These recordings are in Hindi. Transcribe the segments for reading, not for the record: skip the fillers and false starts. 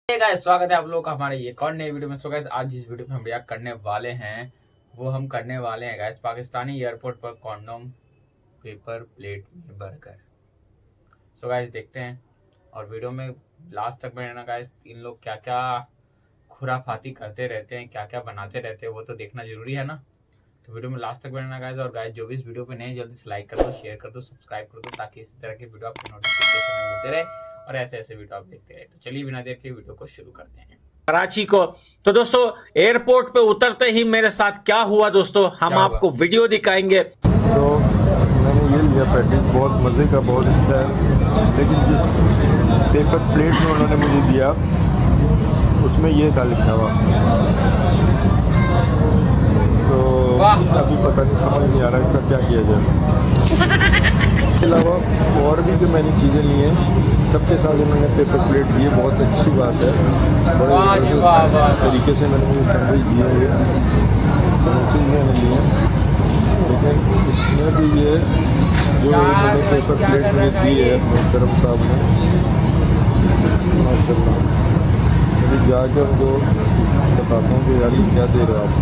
गाइस, स्वागत है आप लोगों का हमारे एक और नए वीडियो में। सो गाइस, आज जिस वीडियो में हम रिएक्ट करने वाले हैं वो हम करने वाले हैं गाइस पाकिस्तानी एयरपोर्ट पर कॉन्डोम पेपर प्लेट में भरकर। सो गाइस, देखते हैं और वीडियो में लास्ट तक रहना गाइस। इन लोग क्या क्या खुराफाती करते रहते हैं, क्या क्या बनाते रहते हैं, वो तो देखना जरूरी है ना। तो वीडियो में लास्ट तक रहना गाइस। और गाइस, जो भी इस वीडियो पे नए, जल्दी से लाइक कर दो, शेयर कर दो, सब्सक्राइब कर दो, ताकि इसी तरह के वीडियो आपको नोटिफिकेशन में मिलते रहे और ऐसे ऐसे वीडियो आप देखते रहे। तो चलिए बिना देर के वीडियो को शुरू करते हैं। कराची को तो दोस्तों एयरपोर्ट पे उतरते ही मेरे साथ क्या हुआ दोस्तों, हम आपको वीडियो दिखाएंगे। तो मैंने ये लिया पैकेज, बहुत मज़े का, बहुत अच्छा है, लेकिन जिस पेपर प्लेट में उन्होंने मुझे दिया उसमें ये था लिखा हुआ, तो अभी पता नहीं, समझ नहीं आ रहा इसका क्या किया जाए। इसके अलावा और भी जो मैंने चीज़ें ली हैं सबके साथ उन्होंने पेपर प्लेट दिए, बहुत अच्छी बात है। बड़े तरीके से मैंने मुझे सैंडविच दिए हुए मैंने लिए, लेकिन इसमें भी ये जो मैंने पेपर प्लेट में दी है मोहतरम साहब ने, माशाल्लाह। अभी जाकर उनको बताता हूँ कि यार ये क्या दे रहे हो आप।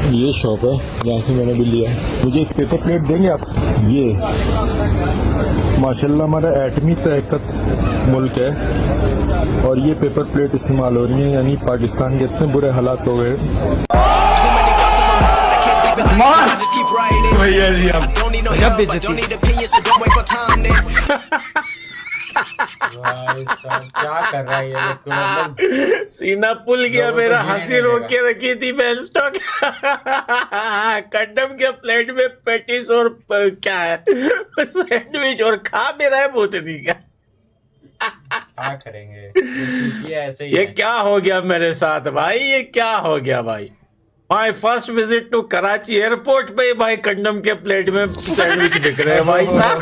ये शॉप है जहाँ से मैंने भी लिया। मुझे एक पेपर प्लेट देंगे आप? ये माशाल्लाह हमारा एटमी ताकत मुल्क है और ये पेपर प्लेट इस्तेमाल हो रही है, यानी पाकिस्तान के इतने बुरे हालात हो गए। भैया जी आप क्या कर रहा है ये लोग? सीना पुल गया मेरा, हंसी रोक के रखी थी मैं स्टॉक। कंडम के प्लेट में पेटिस और क्या है सैंडविच और खा मेरा है बोतली का। क्या करेंगे ऐसे ही ये क्या हो गया मेरे साथ भाई, ये क्या हो गया भाई। My first visit to Karachi airport पे भाई कंडम के प्लेट में सैंडविच बिक रहे हैं भाई साहब।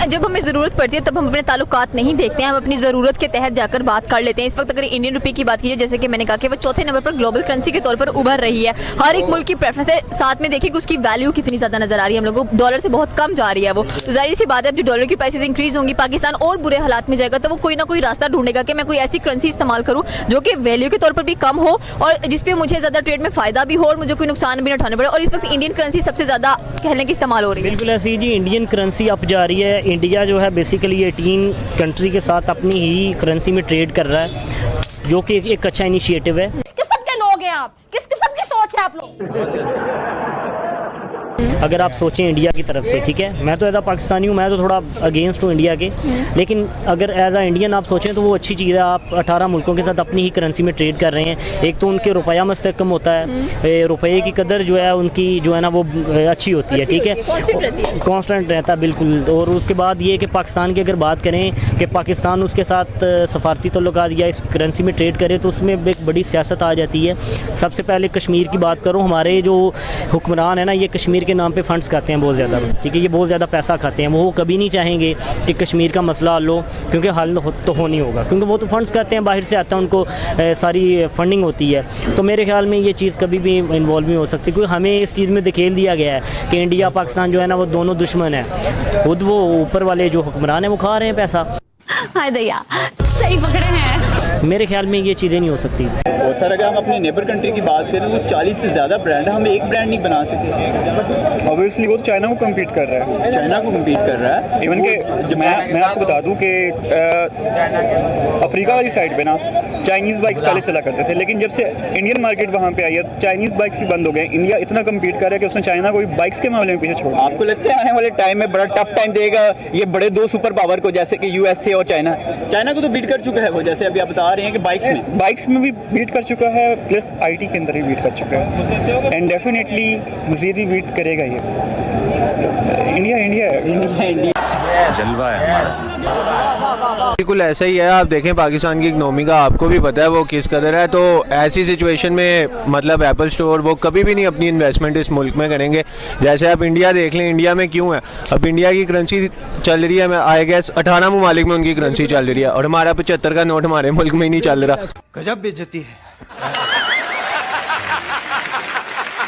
जब हमें जरूरत पड़ती है तब हम अपने ताल्लुकात नहीं देखते हैं, हम अपनी जरूरत के तहत जाकर बात कर लेते हैं। इस वक्त अगर इंडियन रुपये की बात कीजिए, जैसे कि मैंने कहा कि वो चौथे नंबर पर ग्लोबल करेंसी के तौर पर उभर रही है। हर एक मुल्क की प्रेफरेंस है, साथ में देखिए कि उसकी वैल्यू कितनी ज्यादा नजर आ रही है हम लोगों को, डॉलर से बहुत कम जा रही है वो। तो जाहिर सी बात है, जो डॉलर की प्राइसेस इंक्रीज होंगी, पाकिस्तान और बुरे हालात में जाएगा, तो वो कोई ना कोई रास्ता ढूंढेगा कि मैं कोई ऐसी करेंसी इस्तेमाल करूँ जो कि वैल्यू के तौर पर भी कम हो और जिसपे मुझे ज्यादा ट्रेड में फायदा भी हो और मुझे कोई नुकसान भी न उठाना पड़े। और इस वक्त इंडियन करेंसी सबसे ज्यादा कहने की इस्तेमाल हो रही है। बिल्कुल ऐसी जी, इंडियन करेंसी अप जा रही है। इंडिया जो है बेसिकली 18 कंट्री के साथ अपनी ही करेंसी में ट्रेड कर रहा है, जो कि एक अच्छा इनिशिएटिव है। किस किस्म के लोग हैं आप, किस किस्म की सोच है आप लोग। अगर आप सोचें इंडिया की तरफ से, ठीक है, मैं तो एज आ पाकिस्तानी हूँ, मैं तो थोड़ा अगेंस्ट हूँ इंडिया के, लेकिन अगर एज आ इंडियन आप सोचें तो वो अच्छी चीज़ है। आप 18 मुल्कों के साथ अपनी ही करेंसी में ट्रेड कर रहे हैं। एक तो उनके रुपया मुस्तकम होता है, रुपये की कदर जो है उनकी जो है ना वो अच्छी होती है, ठीक है, कॉन्स्टेंट रहता है बिल्कुल। और उसके बाद ये कि पाकिस्तान की अगर बात करें कि पाकिस्तान उसके साथ सफारती तल्लुकात या इस करेंसी में ट्रेड करे तो उसमें एक बड़ी सियासत आ जाती है। सबसे पहले कश्मीर की बात करूँ, हमारे जो हुक्मरान है ना, ये कश्मीर के नाम पे फंड्स खाते हैं बहुत ज़्यादा, ठीक है, ये बहुत ज़्यादा पैसा खाते हैं। वो कभी नहीं चाहेंगे कि कश्मीर का मसला हल हो, क्योंकि हल तो हो नहीं होगा, क्योंकि वो तो फंड्स खाते हैं, बाहर से आता है, उनको सारी फंडिंग होती है। तो मेरे ख्याल में ये चीज़ कभी भी इन्वॉल्व नहीं हो सकती, क्योंकि हमें इस चीज़ में धकेल दिया गया है कि इंडिया पाकिस्तान जो है ना वो दोनों दुश्मन है। खुद वो ऊपर वाले जो हुक्मरान है वो खा रहे हैं पैसा। हाय दैया, सही पकड़े हैं। मेरे ख्याल में ये चीज़ें नहीं हो सकती। और सर अगर हम अपनी नेबर कंट्री की बात करें, वो 40 से ज़्यादा ब्रांड है, हम एक ब्रांड नहीं बना सके। ऑब्वियसली वो तो चाइना को कम्पीट कर रहा है, चाइना को कम्पीट कर रहा है। इवन के मैं आपको बता दूं कि अफ्रीका वाली साइड पे ना चाइनीज़ बाइक्स पहले चला करते थे, लेकिन जब से इंडियन मार्केट वहाँ पे आई है चाइनीज़ बाइक्स भी बंद हो गए। इंडिया इतना कम्पीट कर रहा है कि उसने चाइना को भी बाइक्स के मामले में पीछे छोड़ा। आपको लगता है आने वाले टाइम में बड़ा टफ टाइम देगा ये बड़े दो सुपर पावर को, जैसे कि यूएसए और चाइना? चाइना को तो बीट कर चुका है वो, जैसे अभी आप बता रहे हैं कि बाइक्स में भी बीट कर चुका है, प्लस आईटी के अंदर भी बीट कर चुका है, एंड डेफिनेटली मज़ीद भी बीट करेगा ये। इंडिया जलवा है बिल्कुल ऐसा ही है। आप देखें पाकिस्तान की इकनॉमी का आपको भी पता है वो किस कदर है, तो ऐसी सिचुएशन में मतलब एप्पल स्टोर वो कभी भी नहीं अपनी इन्वेस्टमेंट इस मुल्क में करेंगे। जैसे आप इंडिया देख लें, इंडिया में क्यों है, अब इंडिया की करेंसी चल रही है, मैं आई गेस 18 ममालिक में उनकी करेंसी चल रही है और हमारा 75 का नोट हमारे मुल्क में ही नहीं चल रहा। गजब बेइज्जती है।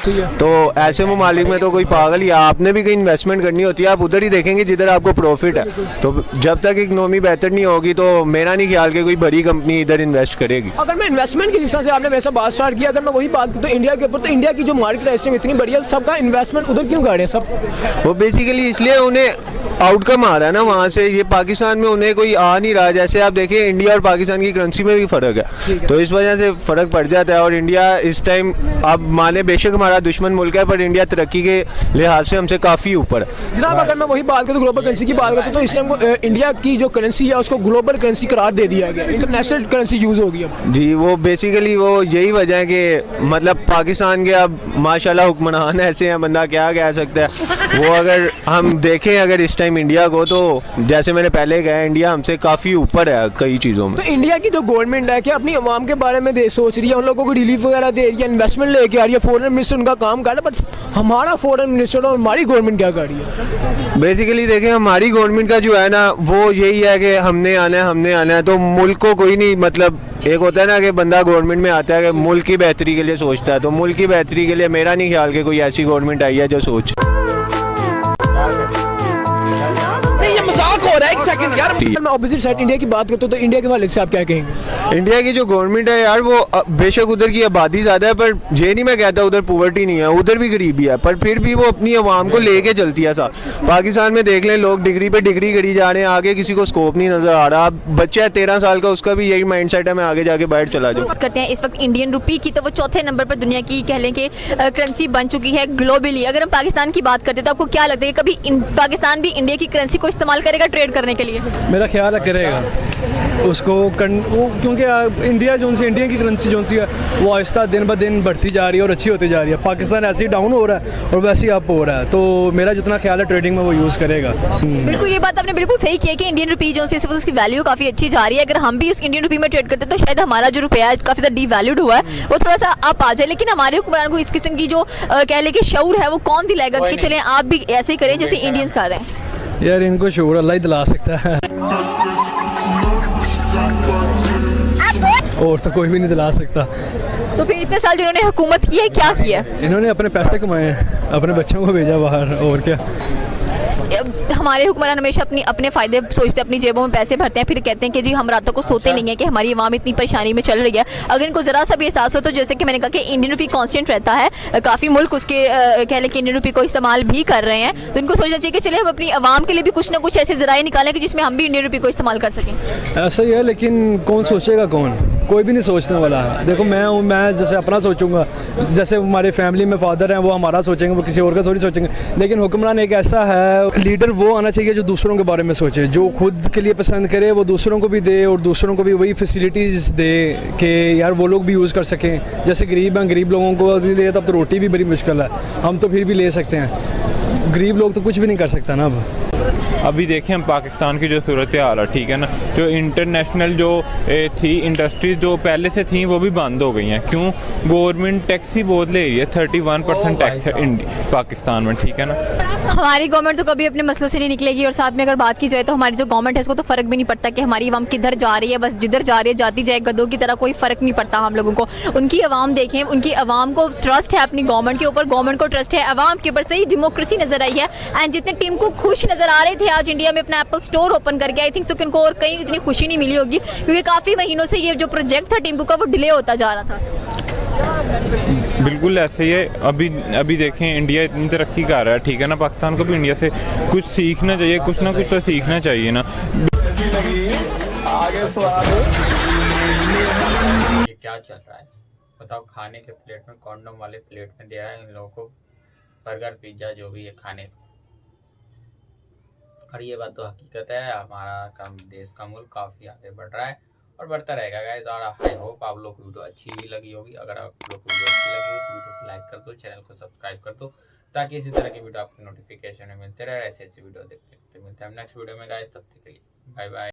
तो ऐसे ममालिक में तो कोई पागल, या आपने भी कहीं इन्वेस्टमेंट करनी होती है आप उधर ही देखेंगे जिधर आपको प्रॉफिट है। तो जब तक इकनॉमी बेहतर नहीं होगी तो मेरा नहीं ख्याल कि कोई बड़ी कंपनी इधर इन्वेस्ट करेगी। अगर मैं इन्वेस्टमेंट की जिस तरह से आपने वैसा बात स्टार्ट किया, अगर मैं वही बात करूँ तो इंडिया के ऊपर, तो इंडिया की जो मार्केट है इसमें इतनी बढ़िया, सबका इन्वेस्टमेंट उधर क्यों कर रहे हैं सब? वो बेसिकली इसलिए उन्हें आउटकम आ रहा है ना वहाँ से, ये पाकिस्तान में उन्हें कोई आ नहीं रहा। जैसे आप देखिए इंडिया और पाकिस्तान की करेंसी में भी फ़र्क है, तो इस वजह से फ़र्क पड़ जाता है। और इंडिया इस टाइम, अब माने बेशक हमारा दुश्मन मुल्क है, पर इंडिया तरक्की के लिहाज से हमसे काफ़ी ऊपर है। जनाब अगर मैं वही बात करूँ ग्लोबल करेंसी की बात करता हूँ, तो इस टाइम इंडिया की जो करेंसी है उसको ग्लोबल करेंसी करार दे दिया गया, इंटरनेशनल करेंसी यूज़ होगी अब। जी, वो बेसिकली वो यही वजह है कि मतलब पाकिस्तान के अब माशाल्लाह हुक्मरान ऐसे हैं, बंदा क्या कह सकता है। वो अगर हम देखें अगर इस टाइम इंडिया को, तो जैसे मैंने पहले कहा इंडिया हमसे काफ़ी ऊपर है कई चीज़ों में। तो इंडिया की जो गवर्नमेंट है क्या अपनी आवाम के बारे में सोच रही है, उन लोगों को रिलीफ वगैरह दे रही है, इन्वेस्टमेंट लेके आ रही है, फॉरेन मिनिस्टर उनका काम कर रहा है, बट हमारा फॉरेन मिनिस्टर और हमारी गवर्नमेंट क्या कर रही है? बेसिकली देखें हमारी गवर्नमेंट का जो है ना वो यही है कि हमने आना है, तो मुल्क को कोई नहीं, मतलब एक होता है ना कि बंदा गवर्नमेंट में आता है कि मुल्क की बेहतरी के लिए सोचता है, तो मुल्क की बेहतरी के लिए मेरा नहीं ख्याल कि कोई ऐसी गवर्नमेंट आई है जो सोच। मजाक हो रहा है, एक सेकंड यार। मैं ऑपोजिट साइड इंडिया की बात करता हूँ, तो इंडिया के हवाले से आप क्या कहेंगे? इंडिया की जो गवर्नमेंट है यार, वो बेशक उधर की आबादी ज़्यादा है, पर ये नहीं मैं कहता उधर पुवर्टी नहीं है, उधर भी गरीबी है, पर फिर भी वो अपनी आवाम को लेके चलती है साथ। पाकिस्तान में देख लें, लोग डिग्री पे डिग्री करी जा रहे हैं, आगे किसी को स्कोप नहीं नजर आ रहा। अब बच्चा है 13 साल का, उसका भी यही माइंड सेट है मैं आगे जाके बाहर चला जाऊँ। करते हैं इस वक्त इंडियन रुपी की, तो वो चौथे नंबर पर दुनिया की कह लें कि करेंसी बन चुकी है ग्लोबली। अगर हम पाकिस्तान की बात करते हैं तो आपको क्या लगता है कभी पाकिस्तान भी इंडिया की करेंसी को इस्तेमाल करेगा ट्रेड करने के लिए? मेरा ख्याल है करेगा उसको वो, क्योंकि इंडिया जो सी इंडिया की करेंसी जो सी है वो आहिस्ता दिन ब दिन बढ़ती जा रही है और अच्छी होती जा रही है। पाकिस्तान ऐसे ही डाउन हो रहा है और वैसे ही अप हो रहा है, तो मेरा जितना ख्याल है ट्रेडिंग में वो यूज़ करेगा। बिल्कुल, ये बात आपने बिल्कुल सही की है कि इंडियन रुपी जो सी उसकी वैल्यू काफ़ी अच्छी जा रही है। अगर हम भी उस इंडियन रुपी में ट्रेड करते तो शायद हमारा जो रुपया है काफ़ी ज़्यादा डिवैल्यूड हुआ है वो थोड़ा सा अप आ जाए। लेकिन हमारे हुक्मरान को इस किस्म की जो कह लें कि शऊर है वो कौन दिलाएगा कि चलें आप भी ऐसे ही करें जैसे इंडियंस कर रहे हैं? यार इनको शऊर अल्लाह ही दिला सकता है और तो कोई भी नहीं दिला सकता। तो फिर इतने साल जिन्होंने हुकूमत की है क्या किया? इन्होंने अपने पैसे कमाए हैं, अपने बच्चों को भेजा बाहर, और क्या। हमारे हुक्मरान हमेशा अपने फ़ायदे सोचते हैं, अपनी जेबों में पैसे भरते हैं, फिर कहते हैं कि जी हम रातों को सोते नहीं है कि हमारी आवाम इतनी परेशानी में चल रही है। अगर इनको ज़रा सा भी एहसास हो, तो जैसे कि मैंने कहा कि इंडियन रुपी कांस्टेंट रहता है, काफ़ी मुल्क उसके कह लें कि इंडियन रुपी को इस्तेमाल भी कर रहे हैं, तो इनको सोचना चाहिए कि चलिए हम अपनी आवाम के लिए भी कुछ ना कुछ ऐसे ज़राए निकालें कि जिसमें हम भी इंडियन रुपी को इस्तेमाल कर सकें। ऐसा ही है, लेकिन कौन सोचेगा, कौन, कोई भी नहीं सोचने वाला। देखो मैं जैसे अपना सोचूंगा, जैसे हमारे फैमिली में फादर हैं वो हमारा सोचेंगे, वो किसी और का थोड़ी सोचेंगे। लेकिन हुक्मरान एक ऐसा है, लीडर वो आना चाहिए जो दूसरों के बारे में सोचे, जो खुद के लिए पसंद करे वो दूसरों को भी दे और दूसरों को भी वही फैसिलिटीज़ दे कि यार वो लोग भी यूज़ कर सकें। जैसे गरीब हैं, गरीब लोगों को ले तब तो रोटी भी बड़ी मुश्किल है, हम तो फिर भी ले सकते हैं, गरीब लोग तो कुछ भी नहीं कर सकता ना। अभी देखें हम पाकिस्तान की जो सूरत हाल है, ठीक है ना, जो इंटरनेशनल जो थी इंडस्ट्रीज जो पहले से थी वो भी बंद हो गई हैं। क्यों? गवर्नमेंट टैक्स ही बहुत ले रही है, 31% टैक्स है पाकिस्तान में, ठीक है ना। हमारी गवर्नमेंट तो कभी अपने मसलों से नहीं निकलेगी, और साथ में अगर बात की जाए तो हमारी जो गवर्नमेंट है उसको तो फ़र्क भी नहीं पड़ता कि हमारी आवाम किधर जा रही है, बस जिधर जा रही है जाती जाए, गधों की तरह कोई फ़र्क नहीं पड़ता हम लोगों को। उनकी आवाम देखें, उनकी आवाम को ट्रस्ट है अपनी गवर्नमेंट के ऊपर, गवर्नमेंट को ट्रस्ट है आवाम के ऊपर। सही डेमोक्रेसी नज़र आई है, एंड जितने टीम को खुश नज़र आ रहे थे आज इंडिया में अपना एप्पल स्टोर ओपन करके, आई थिंक सो कि उनको और कहीं इतनी खुशी नहीं मिली होगी, क्योंकि काफ़ी महीनों से ये जो प्रोजेक्ट था टिम्कू का वो डिले होता जा रहा था। बिल्कुल ऐसे ही है। अभी देखें इंडिया इतनी तरक्की कर रहा है, ठीक है ना, पाकिस्तान को भी इंडिया से कुछ सीखना चाहिए, कुछ ना कुछ तो सीखना चाहिए ना। ये क्या चल रहा है बताओ? खाने के प्लेट में कॉन्डम वाले प्लेट में दे रहा है इन लोगों को बर्गर पिज्जा जो भी है खाने को। और ये बात तो हकीकत है, हमारा देश का मुल्क काफ़ी आगे बढ़ रहा है और बढ़ता रहेगा गाइस। और आई होप आप लोग को वीडियो अच्छी लगी होगी। अगर आप लोग को वीडियो अच्छी लगी हो तो वीडियो को लाइक कर दो, चैनल को सब्सक्राइब कर दो, ताकि इसी तरह की वीडियो आपको नोटिफिकेशन में मिलते रहे। ऐसे वीडियो देखते मिलते हैं नेक्स्ट वीडियो में गाइस। तब तक के लिए बाय बाय।